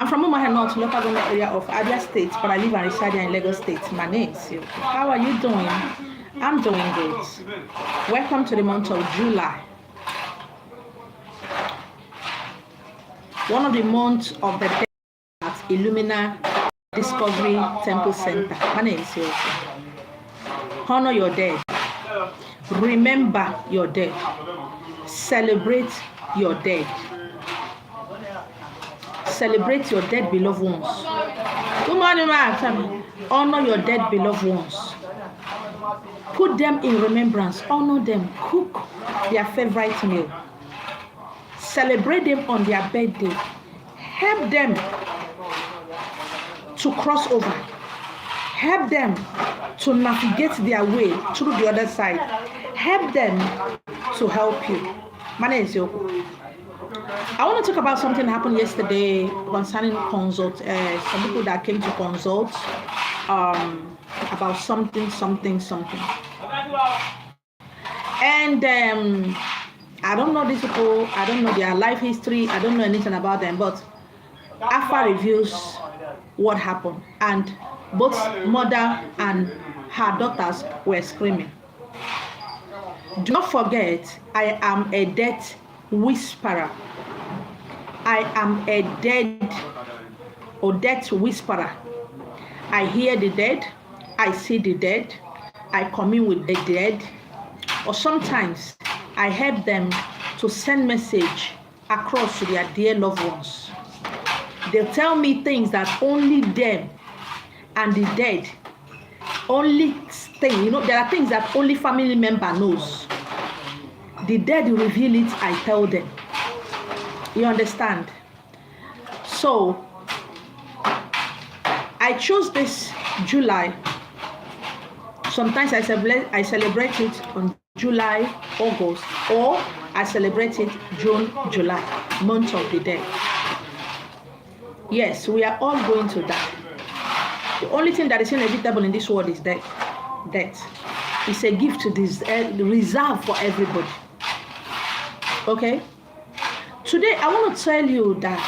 I'm from Umuahia North, local government area of Abia State, but I live and reside here in Lagos State. My name is Silky. How are you doing? I'm doing good. Welcome to the month of July. One of the months of the day at Illumina Discovery Temple Center. My name is Silky. Honor your dead. Remember your dead. Celebrate your dead. Celebrate your dead beloved ones. Good morning, ma'am. Honor your dead beloved ones. Put them in remembrance. Honor them. Cook their favorite meal. Celebrate them on their birthday. Help them to cross over. Help them to navigate their way through the other side. Help them to help you. My name is Yoko. I want to talk about something that happened yesterday concerning consult. Some people that came to consult about something. And I don't know these people. I don't know their life history. I don't know anything about them. But Alpha reveals what happened. And both mother and her daughters were screaming. Do not forget, I am a death whisperer. I am a death whisperer. I hear the dead. I see the dead. I commune with the dead. Or sometimes I help them to send message across to their dear loved ones. They tell me things that only them and the dead only thing. There are things that only family member knows. The dead reveal it, I tell them. You understand? So I chose this July. Sometimes I celebrate it on July, August, or I celebrate it June, July, month of the dead. Yes, we are all going to die. The only thing that is inevitable in this world is death. Death. It's a gift to this reserved for everybody. Okay? Today I want to tell you that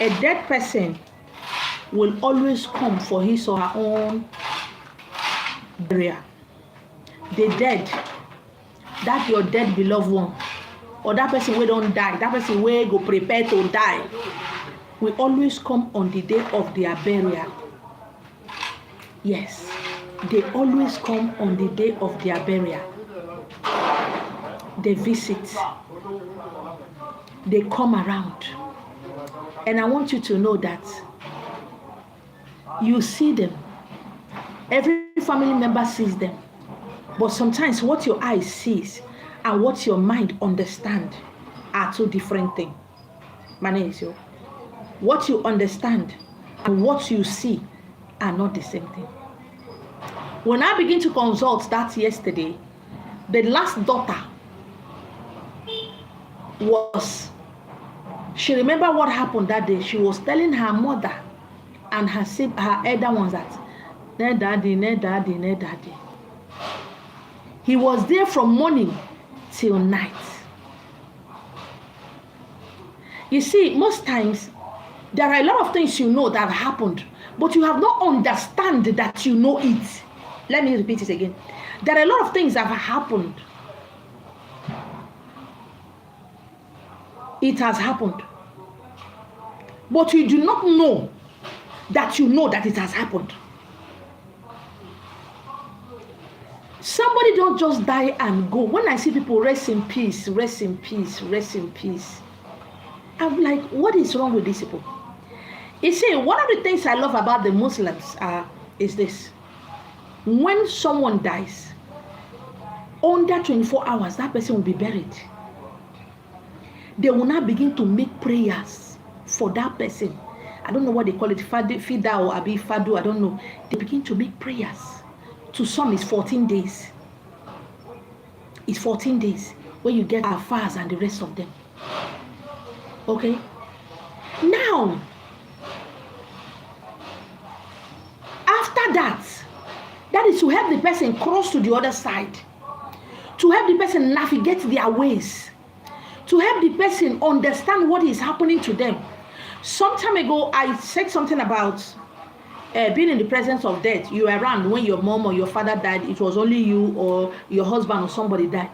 a dead person will always come for his or her own burial. The dead, that your dead beloved one, or that person who don't die, that person who go prepare to die, will always come on the day of their burial. Yes, they always come on the day of their burial. They visit. They come around. And I want you to know that you see them. Every family member sees them. But sometimes what your eyes sees and what your mind understands are two different things. My name is Yo. What you understand and what you see are not the same thing. When I begin to consult that yesterday, the last daughter she remembered what happened that day. She was telling her mother and her elder ones that, ne daddy. He was there from morning till night. You see, most times, there are a lot of things you know that have happened, but you have not understand that you know it. Let me repeat it again. There are a lot of things that have happened. It has happened. But you do not know that you know that it has happened. Somebody don't just die and go. When I see people rest in peace, rest in peace, rest in peace, I'm like, what is wrong with these people? You see, one of the things I love about the Muslims is this. When someone dies, under 24 hours, that person will be buried. They will now begin to make prayers for that person. I don't know what they call it, Fida or Abi Fadu, I don't know. They begin to make prayers. To some, it's 14 days. It's 14 days when you get our fast and the rest of them. Okay? Now, after that is to help the person cross to the other side, to help the person navigate their ways, to help the person understand what is happening to them, Some time ago, I said something about being in the presence of death. You were around when your mom or your father died. It was only you or your husband or somebody died.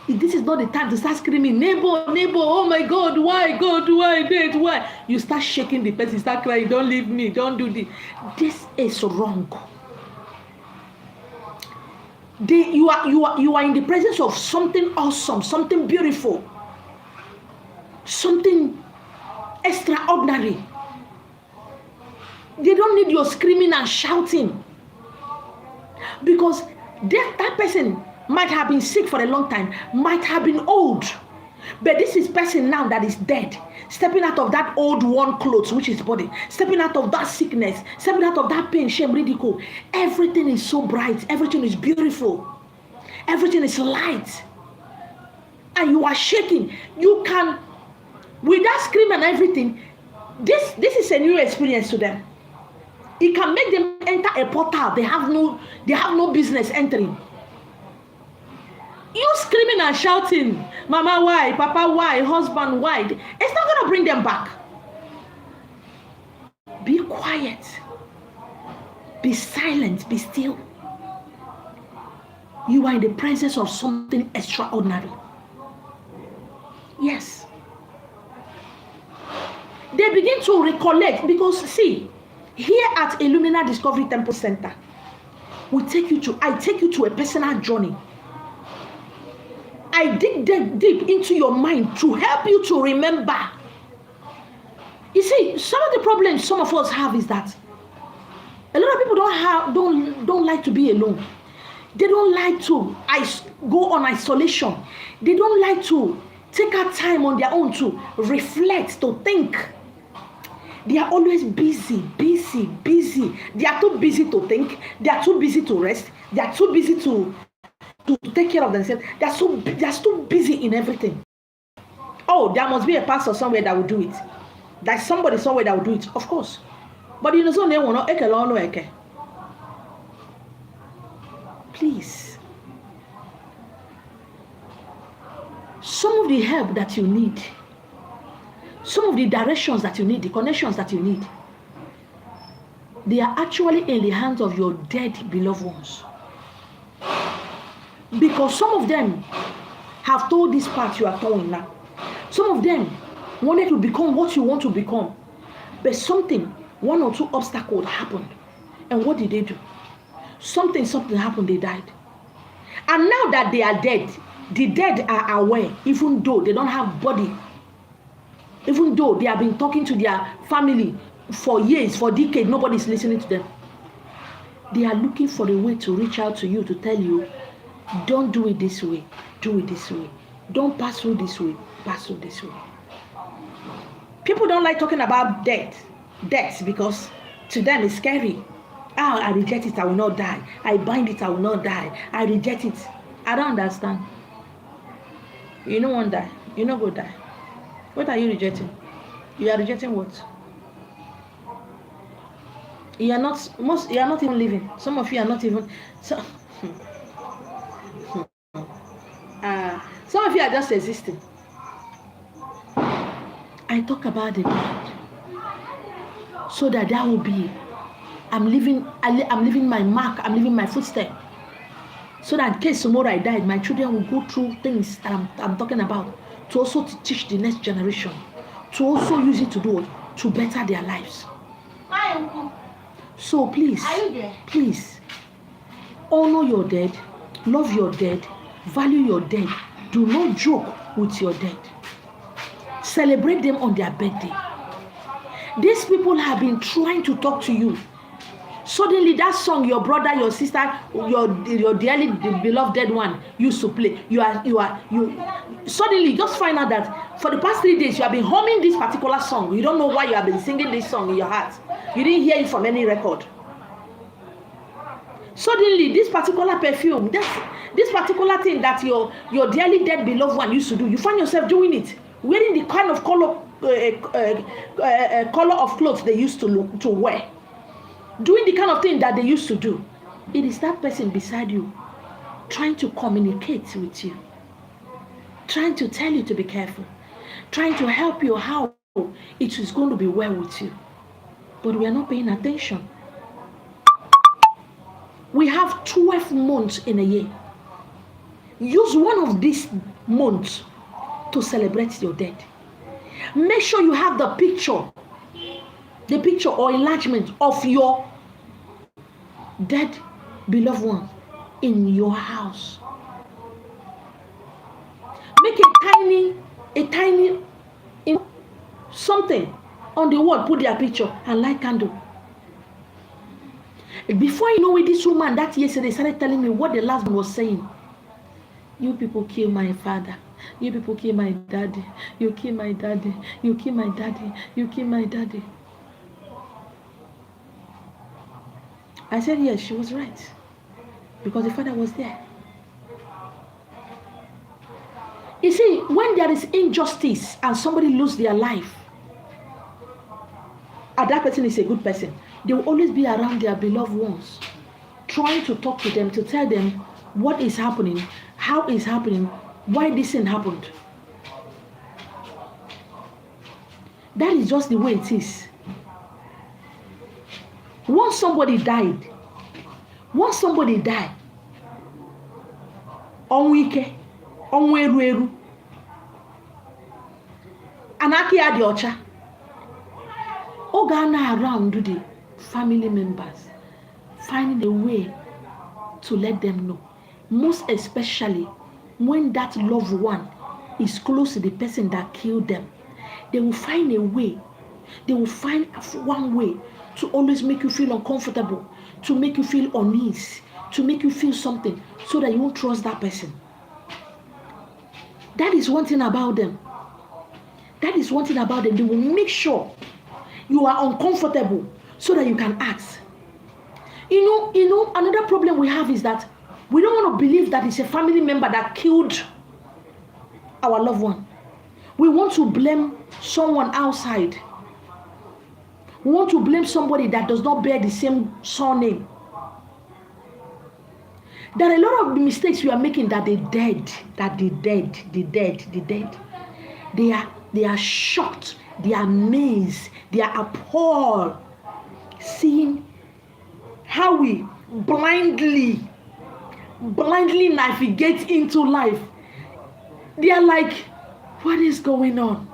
This is not the time to start screaming, neighbor, neighbor, oh my God, why, death, why? You start shaking the person, start crying, don't leave me, don't do this. This is wrong. You are in the presence of something awesome, something beautiful, something extraordinary. They don't need your screaming and shouting, because that person might have been sick for a long time, might have been old, but this is person now that is dead, stepping out of that old worn clothes, which is body, stepping out of that sickness, stepping out of that pain, shame, ridicule. Everything is so bright, everything is beautiful, everything is light, and you are shaking. You can, with that scream and everything, this is a new experience to them. It can make them enter a portal they have no business entering. You screaming and shouting, mama why, papa why, husband why, it's not going to bring them back. Be quiet, be silent, be still. You are in the presence of something extraordinary. Yes. They begin to recollect, because see, here at Illumina Discovery Temple Center, I take you to a personal journey. I dig deep into your mind to help you to remember. You see, some of the problems some of us have is that a lot of people don't like to be alone. They don't like to go on isolation. They don't like to take out time on their own to reflect, to think. They are always busy. They are too busy to think. They are too busy to rest. They are too busy to take care of themselves. They are so busy in everything. Oh, there must be a pastor somewhere that will do it. There's somebody somewhere that will do it, of course. But you know, please. Some of the help that you need, some of the directions that you need, the connections that you need, they are actually in the hands of your dead beloved ones. Because some of them have told this path you are towing now. Some of them wanted to become what you want to become. But one or two obstacles happened. And what did they do? Something happened, they died. And now that they are dead, the dead are aware, even though they don't have body. Even though they have been talking to their family for years, for decades, nobody is listening to them. They are looking for a way to reach out to you, to tell you, don't do it this way, do it this way. Don't pass through this way, pass through this way. People don't like talking about death because to them it's scary. Oh, I reject it, I will not die. I bind it, I will not die. I reject it. I don't understand. You don't want to die. You not go die. What are you rejecting? You are rejecting what? You are not even living. Some of you are not even. Some of you are just existing. I talk about the dead, so that will be. I'm leaving my mark. I'm leaving my footstep, so that in case tomorrow I die, my children will go through things that I'm talking about, to also teach the next generation, to also use it to better their lives. Hi, Uncle. So please, honor your dead, love your dead, value your dead. Do not joke with your dead. Celebrate them on their birthday. These people have been trying to talk to you. Suddenly that song your brother, your sister, your dearly beloved dead one used to play, you suddenly just find out that for the past 3 days you have been humming this particular song. You don't know why you have been singing this song in your heart. You didn't hear it from any record. Suddenly this particular perfume, this particular thing that your dearly dead beloved one used to do, you find yourself doing it, wearing the kind of color of clothes they used to wear, doing the kind of thing that they used to do. It is that person beside you trying to communicate with you, trying to tell you to be careful, trying to help you how it is going to be well with you. But we are not paying attention. We have 12 months in a year. Use one of these months to celebrate your dead. Make sure you have the picture or enlargement of your dead beloved one in your house. Make a tiny something on the wall, put their picture and light candle. Before you know it, this woman that yesterday started telling me what the last one was saying. You people kill my father. You people kill my daddy. You kill my daddy. You kill my daddy. You kill my daddy. I said yes, she was right. Because the father was there. You see, when there is injustice and somebody loses their life, and that person is a good person, they will always be around their beloved ones, trying to talk to them, to tell them what is happening, how it's happening, why this thing happened. That is just the way it is. Once somebody died, onwike, onweru, anaki adiocha, ogana around the family members, finding a way to let them know. Most especially when that loved one is close to the person that killed them, they will find a way. They will find one way to always make you feel uncomfortable, to make you feel uneasy, to make you feel something, so that you won't trust that person. That is one thing about them. They will make sure you are uncomfortable so that you can ask. You know, another problem we have is that we don't want to believe that it's a family member that killed our loved one. We want to blame someone outside. We want to blame somebody that does not bear the same surname. There are a lot of mistakes we are making that the dead. They are shocked, they are amazed, they are appalled, seeing how we blindly navigate into life. They are like, what is going on?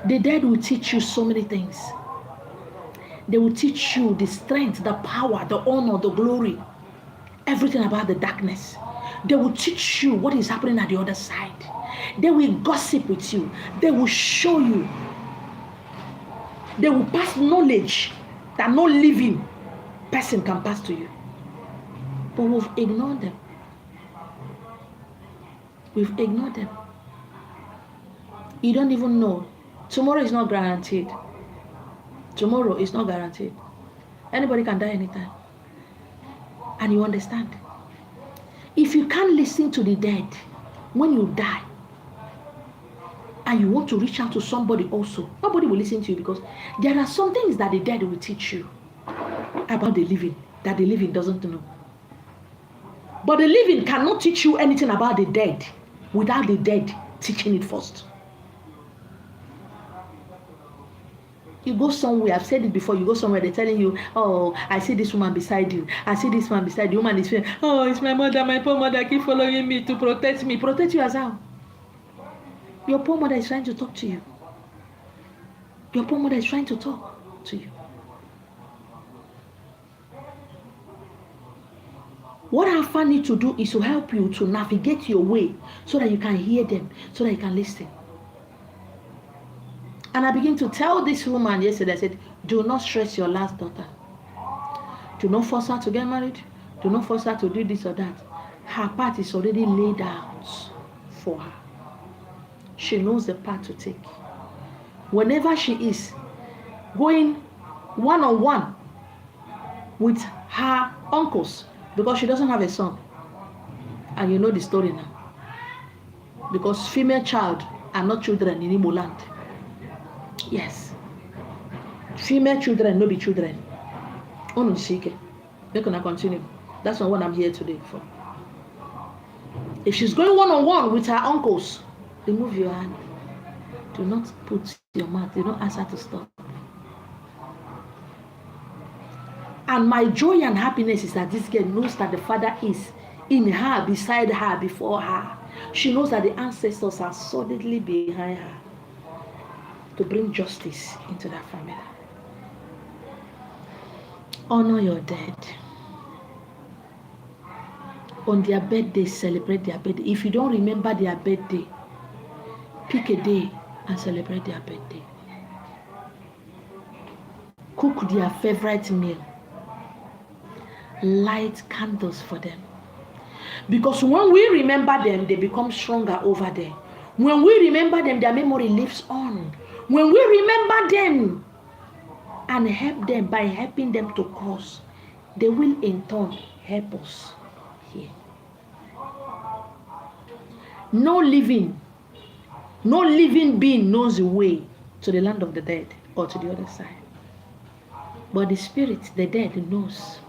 The dead will teach you so many things. They will teach you the strength, the power, the honor, the glory, everything about the darkness. They will teach you what is happening at the other side. They will gossip with you. They will show you. They will pass knowledge that no living person can pass to you. But we've ignored them. You don't even know. Tomorrow is not guaranteed. Anybody can die anytime. And you understand. If you can't listen to the dead when you die, and you want to reach out to somebody also, nobody will listen to you, because there are some things that the dead will teach you about the living that the living doesn't know. But the living cannot teach you anything about the dead without the dead teaching it first. You go somewhere, I've said it before, you go somewhere, they're telling you, oh, I see this woman beside you. I see this man beside you. The woman is feeling, oh, it's my mother, my poor mother keep following me to protect me. Protect you as how? Your poor mother is trying to talk to you. What Alpha needs to do is to help you to navigate your way so that you can hear them, so that you can listen. And I begin to tell this woman yesterday, I said, do not stress your last daughter. Do not force her to get married. Do not force her to do this or that. Her path is already laid out for her. She knows the path to take. Whenever she is going one-on-one with her uncles, because she doesn't have a son. And you know the story now. Because female child are not children in Igbo land. Yes. Female children no be children. We're gonna continue. That's not what I'm here today for. If she's going one-on-one with her uncles, remove your hand. Do not put your mouth. Do not ask her to stop. And my joy and happiness is that this girl knows that the Father is in her, beside her, before her. She knows that the ancestors are solidly behind her to bring justice into that family. Honor your dead. On their birthday, celebrate their birthday. If you don't remember their birthday, pick a day and celebrate their birthday. Cook their favorite meal. Light candles for them. Because when we remember them, they become stronger over there. When we remember them, their memory lives on. When we remember them and help them by helping them to cross, they will in turn help us here. No living being knows the way to the land of the dead or to the other side. But the spirit, the dead, knows.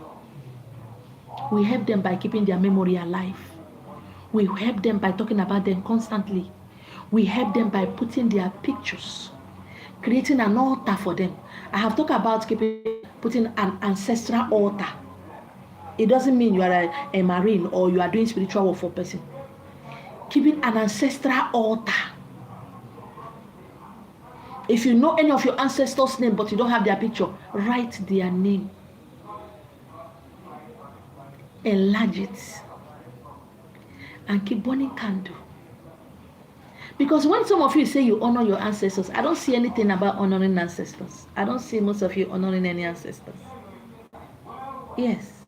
We help them by keeping their memory alive. We help them by talking about them constantly. We help them by putting their pictures, creating an altar for them. I have talked about putting an ancestral altar. It doesn't mean you are a marine or you are doing spiritual work for a person. Keeping an ancestral altar. If you know any of your ancestors' name but you don't have their picture, write their name. Enlarge it and keep burning candle. Because when some of you say you honor your ancestors, I don't see anything about honoring ancestors. I don't see most of you honoring any ancestors. Yes,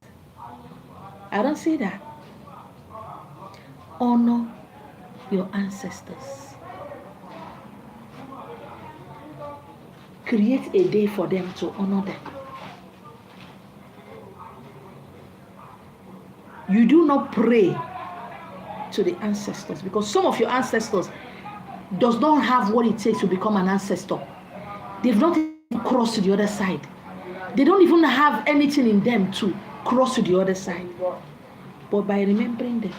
I don't see that. Honor your ancestors. Create a day for them to honor them. You do not pray to the ancestors because some of your ancestors does not have what it takes to become an ancestor. They've not crossed to the other side. They don't even have anything in them to cross to the other side. But by remembering them,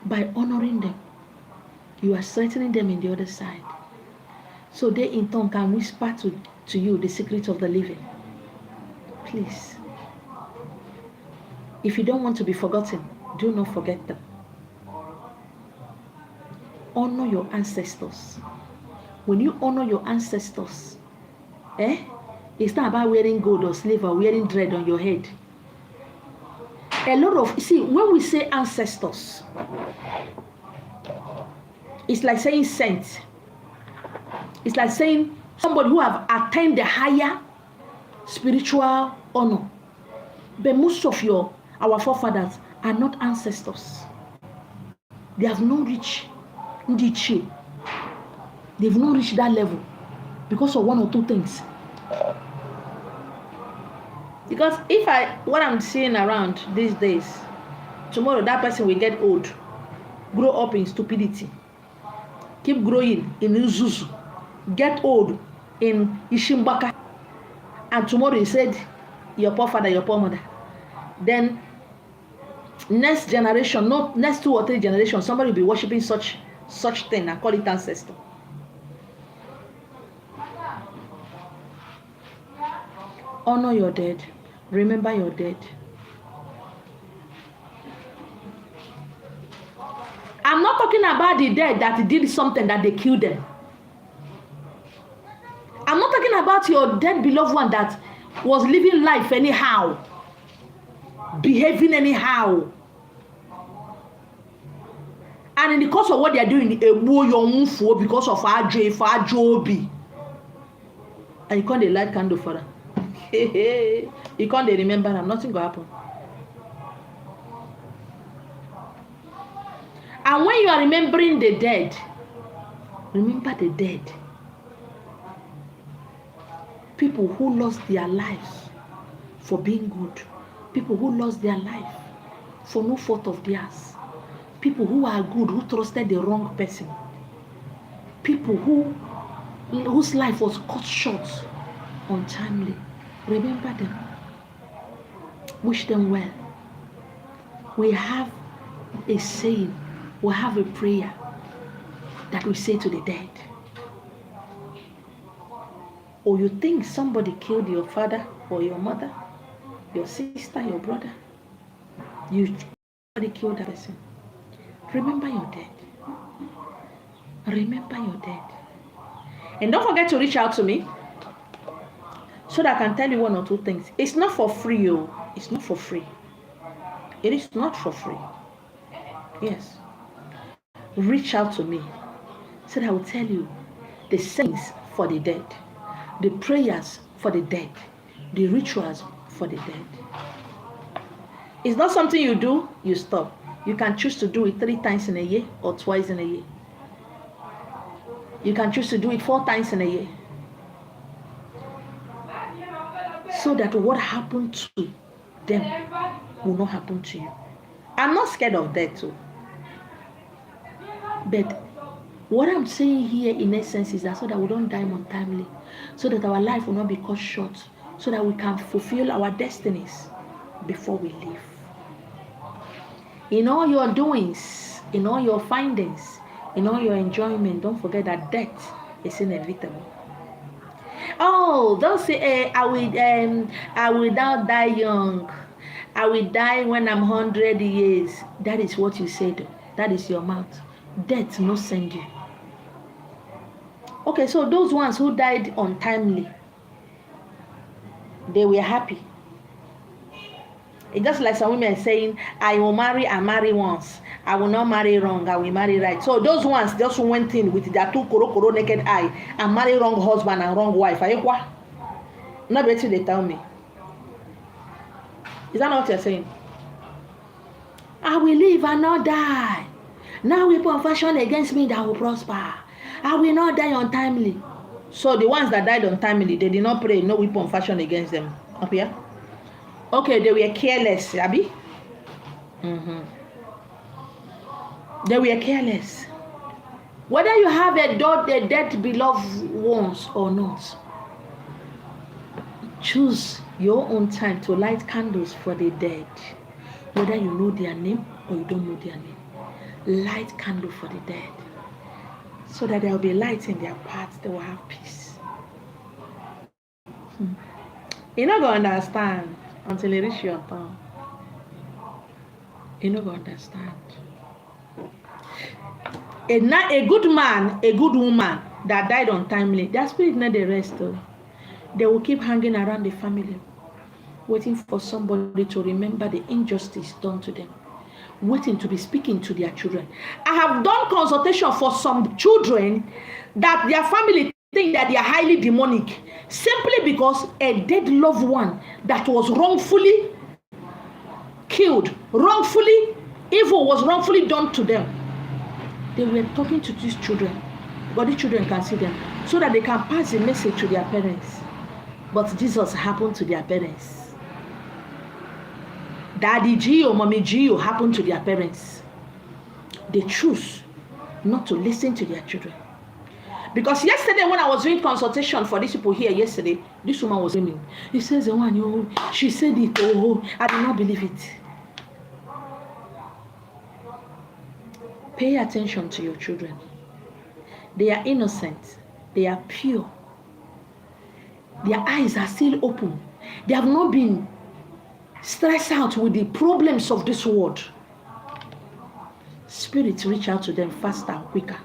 by honoring them, you are strengthening them in the other side. So they in turn can whisper to you the secret of the living. Please. If you don't want to be forgotten, do not forget them. Honor your ancestors. When you honor your ancestors, it's not about wearing gold or silver or wearing dread on your head. When we say ancestors, it's like saying saint. It's like saying somebody who have attained the higher spiritual honor. But most of our forefathers are not ancestors. They have not reached Ndichi. They've not reached that level because of one or two things. Because what I'm seeing around these days, tomorrow that person will get old, grow up in stupidity, keep growing in Uzuzu, get old in Ishimbaka, and tomorrow he said, your poor father, your poor mother. Then next generation, not next 2 or 3 generations, somebody will be worshiping such thing and call it ancestor. Honor your dead. Remember your dead. I'm not talking about the dead that did something that they killed them. I'm not talking about your dead beloved one that was living life anyhow, behaving anyhow. And in the course of what they are doing, because of Ajobi, and you can't light candle for them. You can't remember them. Nothing will happen. And when you are remembering the dead, remember the dead. People who lost their lives for being good. People who lost their life for no fault of theirs. People who are good, who trusted the wrong person. People whose life was cut short untimely. Remember them. Wish them well. We have is saying, we have a prayer that we say to the dead. Or you think somebody killed your father or your mother, your sister, your brother. Somebody killed that person. Remember your dead. Remember your dead. And don't forget to reach out to me so that I can tell you one or two things. It's not for free, oh. It's not for free. It is not for free. Yes. Reach out to me so that I will tell you the things for the dead, the prayers for the dead, the rituals for the dead. It's not something you do, you stop. You can choose to do it 3 times in a year or twice in a year. You can choose to do it 4 times in a year. So that what happened to them will not happen to you. I'm not scared of death too. But what I'm saying here in essence is that so that we don't die untimely, so that our life will not be cut short, so that we can fulfill our destinies before we leave. In all your doings, in all your findings, in all your enjoyment, don't forget that death is inevitable. Oh, don't say, I will not die young. I will die when I'm 100 years. That is what you said. That is your mouth. Death no send you. Okay, so those ones who died untimely, they were happy. It's just like some women saying, I will marry and marry once. I will not marry wrong, I will marry right. So those ones just went in with their 2 koro naked eye and marry wrong husband and wrong wife. Are you what? Not better they tell me. Is that not what you're saying? I will live and not die. Now weapon fashion against me that will prosper. I will not die untimely. So the ones that died untimely, they did not pray, no weapon fashion against them. Up here? Okay, they were careless, Abby. They were careless. Whether you have a dead beloved ones or not, choose your own time to light candles for the dead. Whether you know their name or you don't know their name. Light candle for the dead. So that there will be light in their paths, they will have peace. You're not going to understand until you reach your turn. You're not going to understand. A good man, a good woman that died untimely, their spirit not the rest. They will keep hanging around the family, waiting for somebody to remember the injustice done to them, waiting to be speaking to their children. I have done consultation for some children that their family think that they are highly demonic, simply because a dead loved one that was wrongfully killed, wrongfully, evil was wrongfully done to them. They were talking to these children, but the children can see them, so that they can pass the message to their parents. But Jesus happened to their parents. Daddy Gio, Mommy Gio happened to their parents. They choose not to listen to their children. Because yesterday when I was doing consultation for these people here yesterday, this woman was screaming. He says, she said it, I did not believe it. Pay attention to your children. They are innocent. They are pure. Their eyes are still open. They have not been stressed out with the problems of this world. Spirits reach out to them faster, quicker.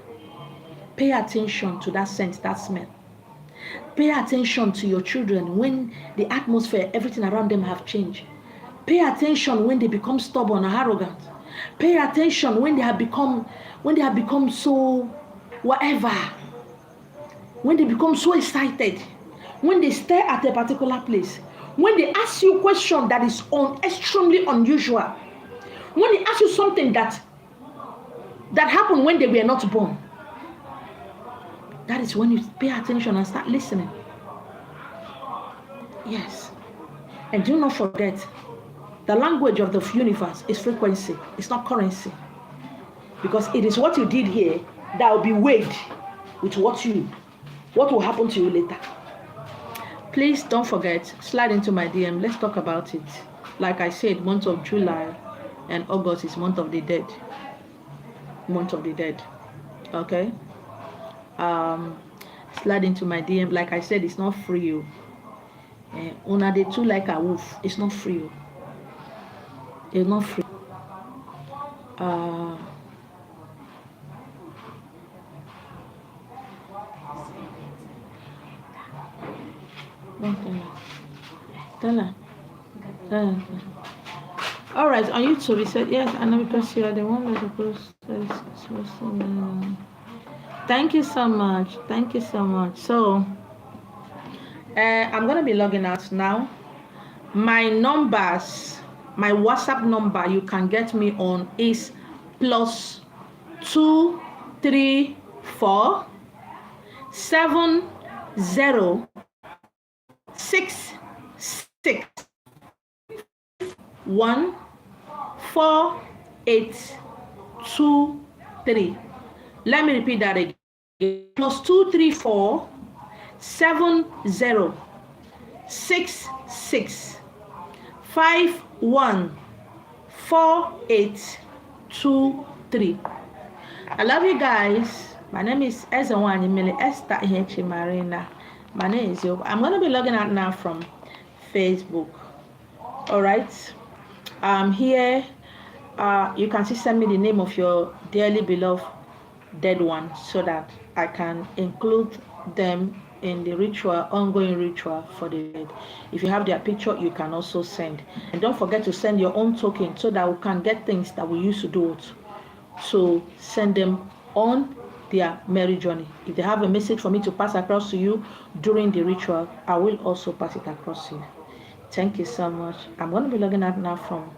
Pay attention to that scent, that smell. Pay attention to your children when the atmosphere, everything around them have changed. Pay attention when they become stubborn or arrogant. Pay attention when they have become so whatever. When they become so excited. When they stare at a particular place. When they ask you a question that is extremely unusual. When they ask you something that happened when they were not born. That is when you pay attention and start listening. Yes. And do not forget, the language of the universe is frequency. It's not currency. Because it is what you did here that will be weighed with what will happen to you later. Please don't forget, slide into my DM. Let's talk about it. Like I said, month of July, and August is month of the dead. Month of the dead. Okay. Slide into my DM. Like I said, it's not free. Una the two like a wolf. It's not free. It's not free. Tell her. All right, on YouTube, he said, yes, I know because you are the one that supposed to. Thank you so much. Thank you so much. So, I'm going to be logging out now. My numbers, my WhatsApp number you can get me on is +234 70661483. Let me repeat that again. +234 7066514823. I love you guys. My name is Ezewanyemele Esther Ihechi Marina. My name is Yob. I'm gonna be logging out now from Facebook. All right. Here you can see send me the name of your dearly beloved dead one so that I can include them in the ritual, ongoing ritual for the dead. If you have their picture, you can also send. And don't forget to send your own token so that we can get things that we used to do. So send them on their merry journey. If they have a message for me to pass across to you during the ritual, I will also pass it across to you. Thank you so much. I'm going to be logging out now from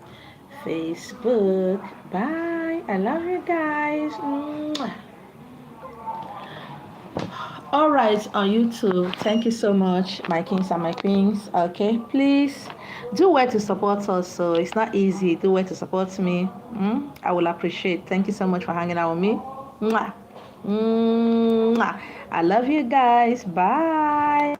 Facebook. Bye. I love you guys. Mwah. All right, on YouTube, thank you so much, my kings and my queens. Okay, please do where to support us. So it's not easy. Do where to support me. I will appreciate. Thank you so much for hanging out with me. Mwah. Mwah. I love you guys. Bye.